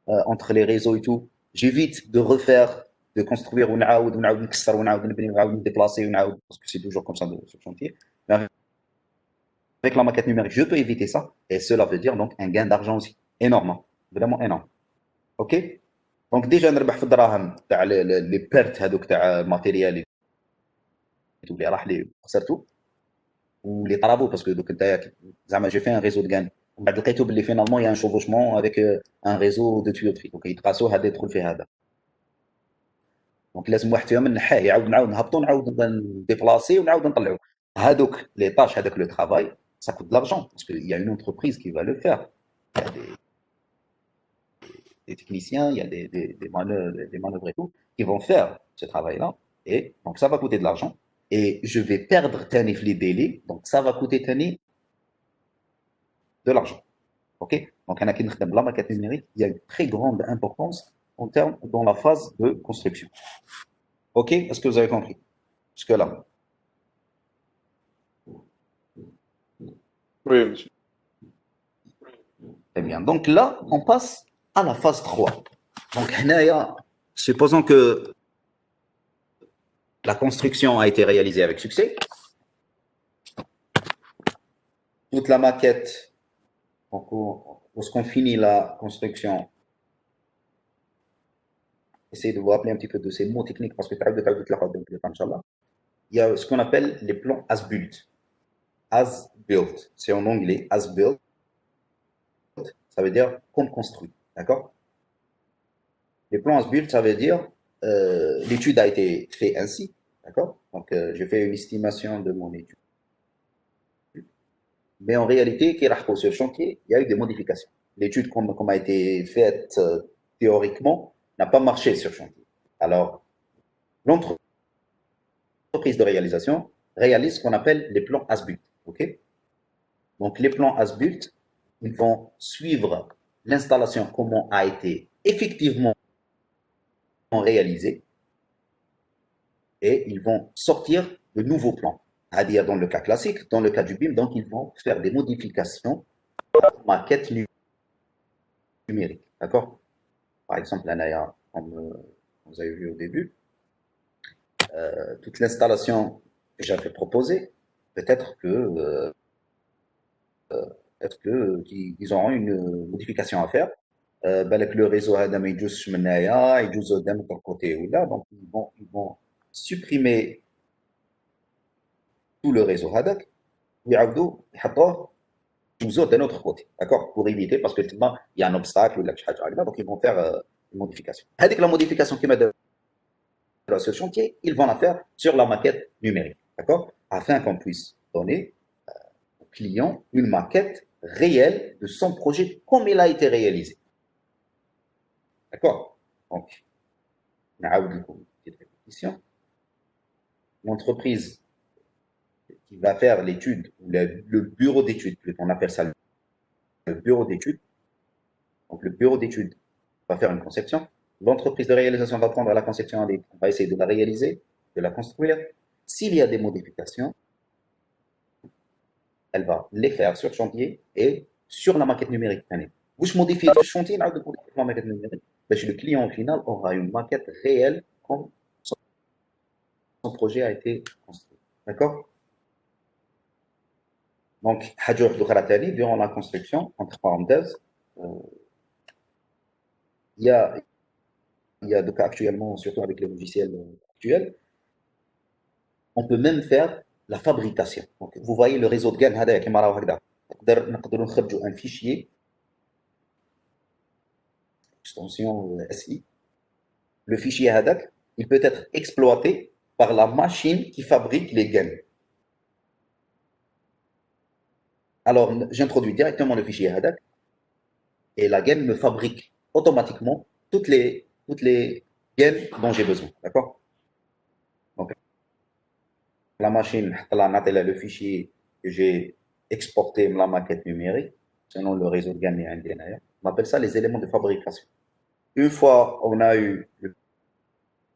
entre les réseaux et tout, j'évite de refaire, de construire ونعاود نكسر ونعاود نبني ونعاود نديبلاسي ونعاود parce que c'est toujours comme ça sur chantier. Mais avec la maquette numérique, je peux éviter ça et cela veut dire donc un gain d'argent aussi énorme, vraiment énorme. OK? Donc déjà نربح في الدراهم تاع لي بيرت هذوك تاع الماتيريال اللي راح لي خسرته ولي طرافو باسكو دوك انت زعما جي في ان ريزو دو غان ومن بعد لقيتو باللي فينالمون يا ان شوفوشمون افيك ان ريزو دو تيوتري دونك يتقاسو هذا يدخل في هذا دونك لازم واحد فيهم نحاه يعاود نعاود نهبطو نعاود نديبلاسي ونعاود نطلعو هذوك لي طاش هذاك لو ترافاي ça coûte de l'argent parce qu'il y a une entreprise qui va le faire. Il y a des techniciens, il y a des manœuvres et tout qui vont faire ce travail-là et donc ça va coûter de l'argent et je vais perdre les délais donc ça va coûter de l'argent. Ok? Donc la maquette numérique, il y a une très grande importance en termes dans la phase de construction. Ok? Est-ce que vous avez compris? Jusque-là. Oui, monsieur. Très bien. Donc là, on passe à la phase 3. Donc, supposons que la construction a été réalisée avec succès. Toute la maquette, lorsqu'on finit la construction, essayez de vous rappeler un petit peu de ces mots techniques parce que il y a ce qu'on appelle les plans as-built. As-built, c'est en anglais, as-built. Ça veut dire comme construit, d'accord? Les plans as-built, ça veut dire l'étude a été faite ainsi, d'accord? Donc j'ai fait une estimation de mon étude. Mais en réalité, sur le chantier, il y a eu des modifications. L'étude comme a été faite théoriquement, n'a pas marché sur chantier. Alors, l'entreprise de réalisation réalise ce qu'on appelle les plans as-built. Okay, donc, les plans as-built, ils vont suivre l'installation, comment a été effectivement réalisée, et ils vont sortir de nouveaux plans. C'est-à-dire, dans le cas classique, dans le cas du BIM, donc ils vont faire des modifications à la maquette numérique. D'accord? Par exemple, là, comme vous avez vu au début, toute l'installation que j'avais proposée, peut-être qu'ils auront une modification à faire. بالك le réseau هذا ما يجوزش من هنايا يجوز قدام de côté ou là, donc ils vont supprimer tout le réseau هذاك ويعاودوا يحطوه يجوزوه d'un autre côté, d'accord, pour éviter, parce que il y a un obstacle ou شي حاجه هكذا, donc ils vont faire une modification. هذيك la modification كيما داروا sur chantier, ils vont la faire sur la maquette numérique, d'accord, afin qu'on puisse donner au client une maquette réelle de son projet comme il a été réalisé. D'accord. Donc, une petite répétition. L'entreprise qui va faire l'étude, ou le bureau d'études, on appelle ça le bureau d'études. Donc, le bureau d'études va faire une conception. L'entreprise de réalisation va prendre la conception, va essayer de la réaliser, de la construire. S'il y a des modifications, elle va les faire sur chantier et sur la maquette numérique. Vous modifiez le chantier, la maquette numérique. Le client au final aura une maquette réelle quand son projet a été construit. D'accord? Donc, durant la construction, entre parenthèses, il y a donc actuellement, surtout avec les logiciels actuels, on peut même faire la fabrication. Donc, vous voyez le réseau de GAN, un fichier, extension SI. Le fichier HADAC, il peut être exploité par la machine qui fabrique les GAN. Alors, j'introduis directement le fichier HADAC et la GAN me fabrique automatiquement toutes les GAN dont j'ai besoin. D'accord? Donc, la machine, le fichier que j'ai exporté, la maquette numérique, selon le réseau de GAN et NDNR, on appelle ça les éléments de fabrication. Une fois on a eu le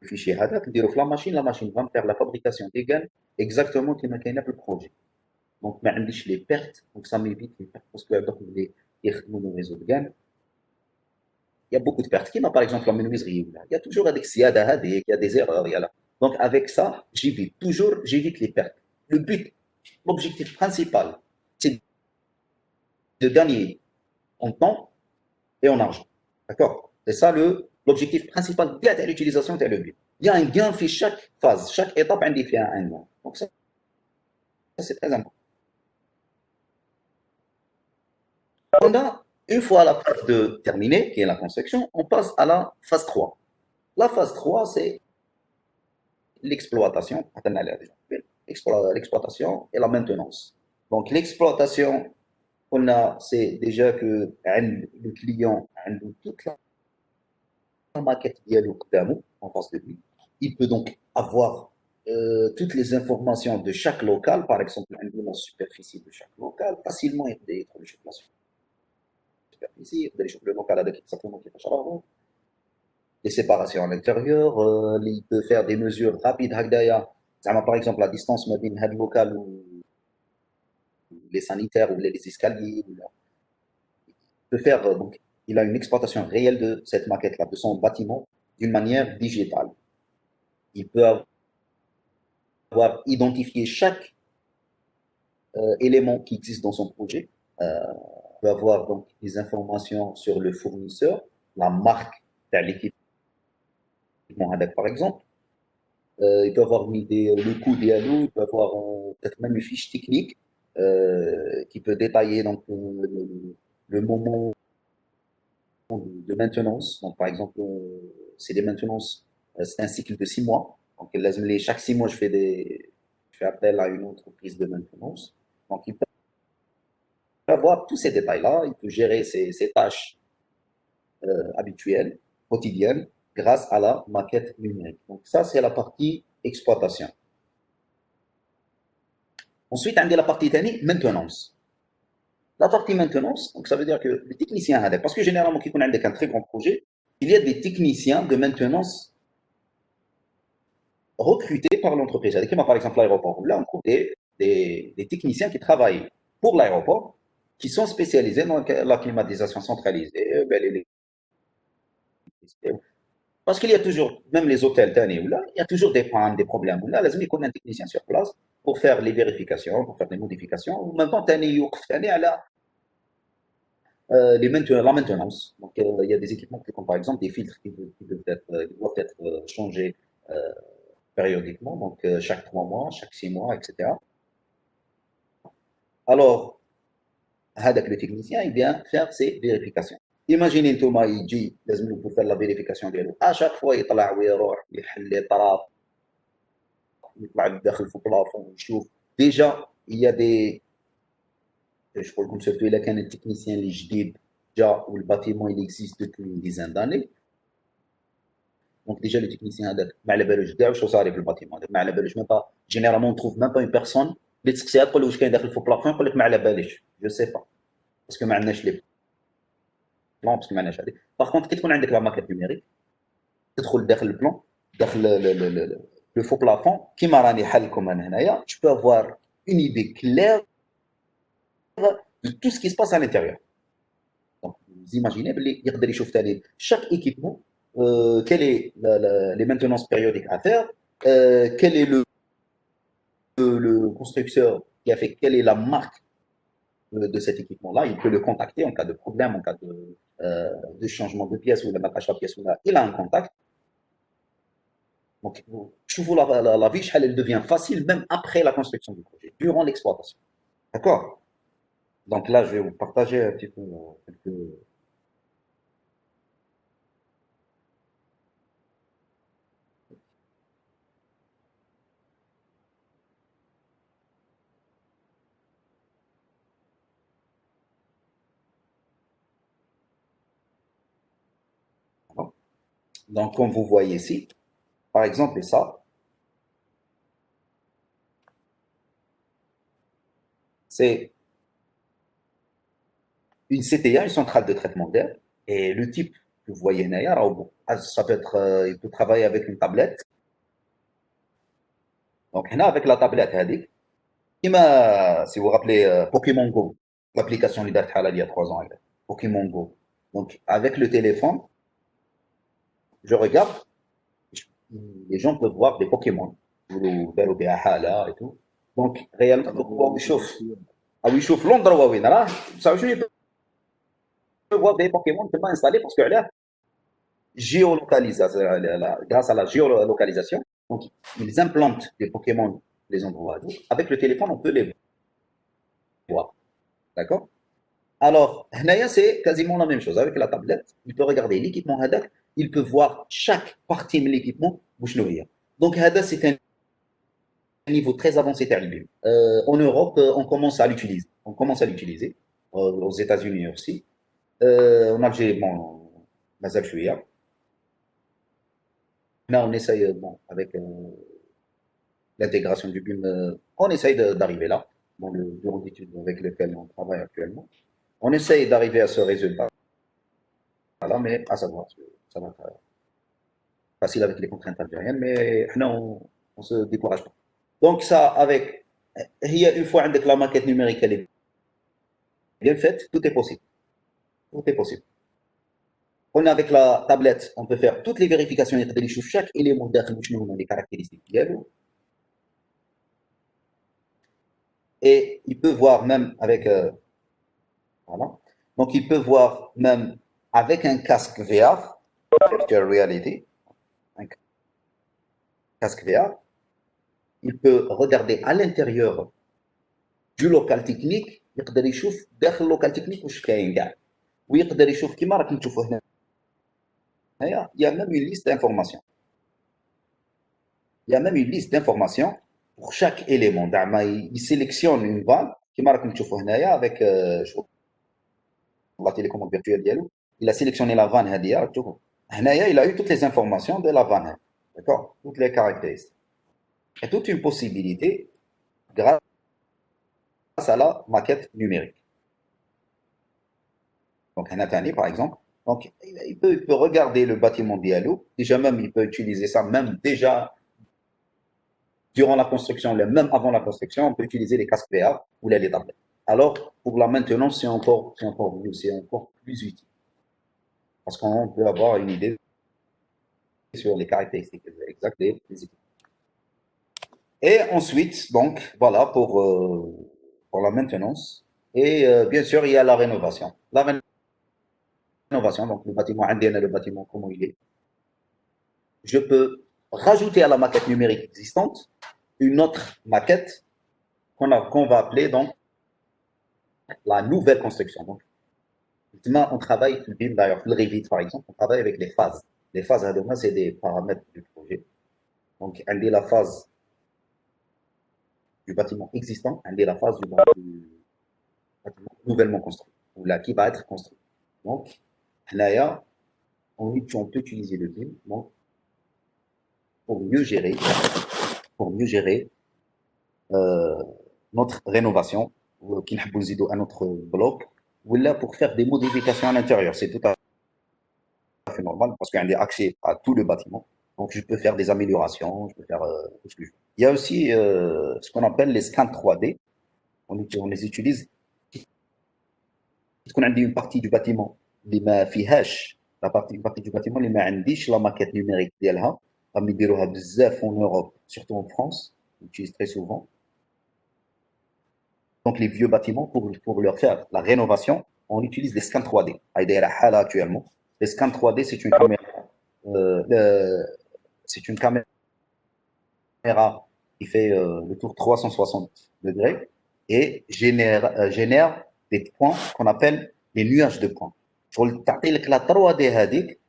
fichier HADAC, la machine va me faire la fabrication des GAN exactement comme il y a le projet. Donc, ما عنديش les pertes, donc ça m'évite les pertes parce que le réseau de GAN, il y a beaucoup de pertes. Qui par exemple la menuiserie, il y a toujours des siada, il y a des erreurs, il y a là. Donc, avec ça, j'évite les pertes. Le but, l'objectif principal, c'est de gagner en temps et en argent. D'accord? C'est ça l'objectif principal de l'utilisation de le but. Il y a un gain fait chaque phase, chaque étape, il y a un gain. Donc, ça c'est très important. Une fois la phase terminée, qui est la construction, on passe à la phase 3. La phase 3, c'est l'exploitation. L'exploitation et la maintenance. Donc, l'exploitation, c'est déjà que le client a toute la maquette en face de lui. Il peut donc avoir toutes les informations de chaque local, par exemple, la superficie de chaque local, facilement il peut être la superficie, le local avec exactement qui est les séparations à l'intérieur, il peut faire des mesures rapides, par exemple la distance entre le local ou les sanitaires ou les escaliers. Il peut faire, donc, il a une exploitation réelle de cette maquette-là, de son bâtiment, d'une manière digitale. Il peut avoir identifié chaque élément qui existe dans son projet. Il peut avoir donc des informations sur le fournisseur, la marque de l'équipement, par exemple. Il peut avoir une idée, le coût des allouts, il peut avoir peut-être même une fiche technique qui peut détailler donc, le moment de maintenance. Donc, par exemple, c'est des maintenances, c'est un cycle de 6 mois. Donc, chaque 6 mois, je fais appel à une entreprise de maintenance. Donc, il peut avoir tous ces détails-là, il peut gérer ses tâches habituelles, quotidiennes, grâce à la maquette numérique. Donc ça, c'est la partie exploitation. Ensuite, on a la partie maintenance. La partie maintenance, donc ça veut dire que les techniciens, parce que généralement, quand on a un très grand projet, il y a des techniciens de maintenance recrutés par l'entreprise. Par exemple, l'aéroport. Là, on trouve des techniciens qui travaillent pour l'aéroport, qui sont spécialisés dans la climatisation centralisée, parce qu'il y a toujours, même les hôtels, il y a toujours des pannes, des problèmes. Là, il y a un technicien sur place pour faire les vérifications, pour faire les modifications. En même temps, la maintenance. Donc, il y a des équipements comme par exemple des filtres qui doivent être changés périodiquement, donc chaque 3 mois, chaque 6 mois, etc. Alors, le technicien, il vient faire ses vérifications. Imaginez انتوما يجي لازم pour faire la vérification ديالو à chaque fois يطلع ويروح يحل لي طراف يطلع داخل في البلافون يشوف déjà il y a des je peux comme surtout الا كان التكنيسيان اللي جديد جا والباتيمون il existe depuis une dizaine d'années donc déjà le technicien هذاك ما على بالوش كاع واش صاري في الباتيمون ما على بالوش même pas généralement on trouve même pas une personne اللي تسقسيها تقول له واش كاين داخل في البلافون يقول لك ما على باليش je sais pas parce que ما عندناش لي بلان باسكو ما عندناش هذيك باغ كونت كي تكون عندك لا ماكيت نيميريك تدخل داخل البلان داخل لو فو بلافون كيما راني حلكم انا هنايا tu peux avoir une idée claire de tout ce qui se passe à l'intérieur. Donc vous imaginez باللي يقدر يشوف تالي chaque équipement quelle est les maintenances périodiques à faire quel est le constructeur qui a fait quelle est la marque de cet équipement-là, il peut le contacter en cas de problème, en cas de changement de pièce ou de mettage à pièce, il a un contact. Donc, je vous la vie, elle devient facile même après la construction du projet, durant l'exploitation. D'accord? Donc là, je vais vous partager un petit peu quelques. Donc, comme vous voyez ici, par exemple, ça, c'est une CTA, une centrale de traitement d'air, et le type que vous voyez derrière, ça peut être, il peut travailler avec une tablette. Donc, là, avec la tablette, si vous vous rappelez Pokémon Go, l'application qui date il y a 3 ans, Pokémon Go. Donc, avec le téléphone, je regarde, les gens peuvent voir des Pokémon. Et tout. Donc, réellement, ils chauffent l'endroit où ils sont. Ils peuvent voir des Pokémon qui sont pas installés parce que là, grâce à la géolocalisation, donc, ils implantent des Pokémon les endroits. Avec le téléphone, on peut les voir. D'accord? Alors, c'est quasiment la même chose. Avec la tablette, il peut regarder l'équipement Hadak, il peut voir chaque partie de l'équipement. Donc, Hadak, c'est un niveau très avancé. En Europe, on commence à l'utiliser. Aux États-Unis aussi. En Algérie, bon, là, on essaye, bon, avec l'intégration du BIM, on essaye d'arriver là, dans le bureau d'études avec lequel on travaille actuellement. On essaye d'arriver à ce résultat. Voilà, mais à savoir, ça va être facile avec les contraintes algériennes, mais on ne se décourage pas. Donc ça, avec, une fois avec la maquette numérique, elle est bien faite, tout est possible. Tout est possible. On a avec la tablette, on peut faire toutes les vérifications de chaque élément de les caractéristiques. Et il peut voir même avec, voilà. Donc il peut voir même avec un casque VR, Virtual Reality, un casque VR, il peut regarder à l'intérieur du local technique, يقدر يشوف داخل اللوكال تكنيك واش كاين كاع ويقدر يشوف كيما راكم تشوفوا هنايا il y a même une liste d'informations. Il y a même une liste d'informations pour chaque élément. Il sélectionne une vanne كيما راكم تشوفوا هنايا avec la télécommande virtuelle ديالو. Il a sélectionné la vanne هذه راك تشوفوا هنايا, il a eu toutes les informations de la vanne, d'accord? Toutes les caractéristiques. Et toute une possibilité grâce à la maquette numérique. Donc, Hanatani, par exemple, donc, il peut regarder le bâtiment Diallo. Déjà même, il peut utiliser ça même déjà durant la construction, même avant la construction, on peut utiliser les casques VR ou les tablettes. Alors, pour la maintenance, c'est encore mieux, c'est encore plus utile. Parce qu'on peut avoir une idée sur les caractéristiques exactes des équipements. Et ensuite, donc, voilà pour la maintenance. Et bien sûr, il y a la rénovation. La rénovation, donc le bâtiment indien, le bâtiment comment il est. Je peux rajouter à la maquette numérique existante une autre maquette qu'on va appeler donc la nouvelle construction. Donc, maintenant, on travaille, d'ailleurs, le Revit par exemple, on travaille avec les phases. Les phases, c'est des paramètres du projet. Donc, elle est la phase du bâtiment existant, elle est la phase du bâtiment nouvellement construit, ou là, qui va être construit. Donc, là, on peut utiliser le BIM donc, pour mieux gérer, pour mieux gérer euh, notre rénovation, qui à notre bloc, ou là pour faire des modifications à l'intérieur. C'est tout à fait normal parce qu'il y a accès à tout le bâtiment. Donc, je peux faire des améliorations, je peux faire tout ce que je veux. Il y a aussi ce qu'on appelle les scans 3D. On les utilise. تكون عندي une partie du bâtiment اللي ما فيهاش une partie du bâtiment اللي ما عنديش la maquette numérique ديالها راهم يديروها بزاف en Europe surtout en France on l'utilise très souvent donc les vieux bâtiments pour leur faire la rénovation on utilise les scans 3D هاي حالة actuellement les scans 3D c'est une caméra qui fait le tour 360 degrés et génère des points qu'on appelle les nuages de points. شغل تعطي لك لا 3D هذيك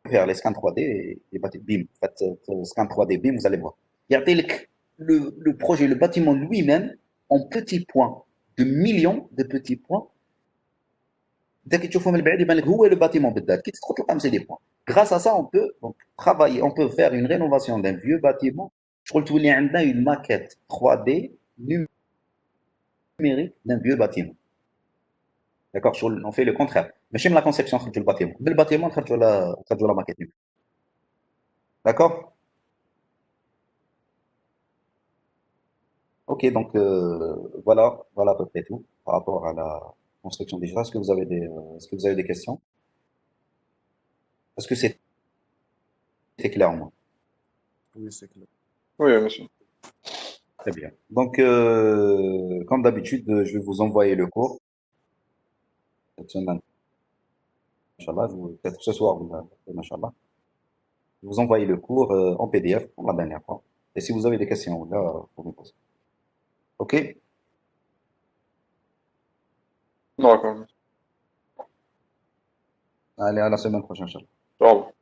faire les scans 3D et les BIM. Faites scan 3D BIM, vous allez voir. يعطي لك le projet, le bâtiment lui-même en petits points, de millions de petits points. Dès que tu fais le بعيد يبان لك هو le bâtiment بالذات كي تدخل تلقى c'est des points. Grâce à ça, on peut donc, travailler, on peut faire une rénovation d'un vieux bâtiment. شغل تولي عندنا une maquette 3D numérique d'un vieux bâtiment. D'accord, on fait le contraire. Mais j'aime la conception du bâtiment. Le bâtiment, on la maquette. D'accord? Ok, donc voilà à peu près tout par rapport à la construction digitale. Est-ce que vous avez des questions? Est-ce que c'est clair, moi? Oui, c'est clair. Oui, monsieur. Très bien. Donc, comme d'habitude, je vais vous envoyer le cours cette semaine. Inch'Allah, peut-être ce soir, Inch'Allah. Je vous envoie le cours en PDF comme la dernière fois. Et si vous avez des questions, là, vous me posez. Ok? D'accord. Allez, à la semaine prochaine, Inch'Allah. Ciao.